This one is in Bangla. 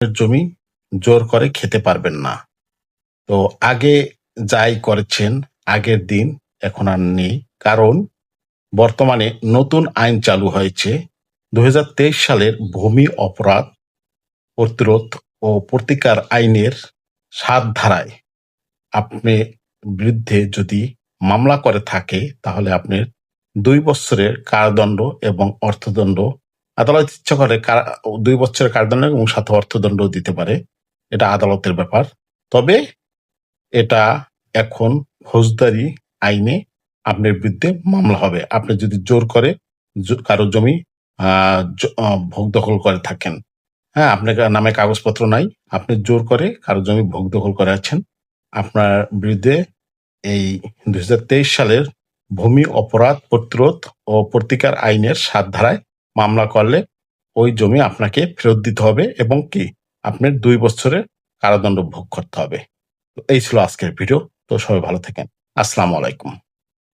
জমি জোর করে খেতে পারবেন না। তো আগে যাই করেছেন আগের দিন এখন আর নেই, কারণ বর্তমানে নতুন আইন চালু হয়েছে। ২০২৩ সালের ভূমি অপরাধ প্রতিরোধ ও প্রতিকার আইনের ৭ ধারায় আপনি বিরুদ্ধে যদি মামলা করে থাকে তাহলে আপনার ২ বছরের কারাদণ্ড এবং অর্থদণ্ড, আদালত ইচ্ছা করে ২ বছরের কারাদণ্ড এবং সাথে অর্থদণ্ডও দিতে পারে। এটা আদালতের ব্যাপার। তবে এটা এখন ফৌজদারি আইনে আপনার বিরুদ্ধে মামলা হবে। আপনি যদি জোর করে কারো জমি ভোগ দখল করে থাকেন। হ্যাঁ, আপনার নামে কাগজপত্র নাই, আপনি জোর করে কারো জমি ভোগ দখল করে আছেন, আপনার বিরুদ্ধে এই ২০২৩ সালের ভূমি অপরাধ প্রতিরোধ ও প্রতিকার আইনের ৭ ধারায় মামলা করলে ওই জমি আপনাকে ফেরত দিতে হবে এবং কি আপনার ২ বছরের কারাদণ্ড ভোগ করতে হবে। তো এই ছিল আজকের ভিডিও। তো সবাই ভালো থাকেন। আসসালামু আলাইকুম।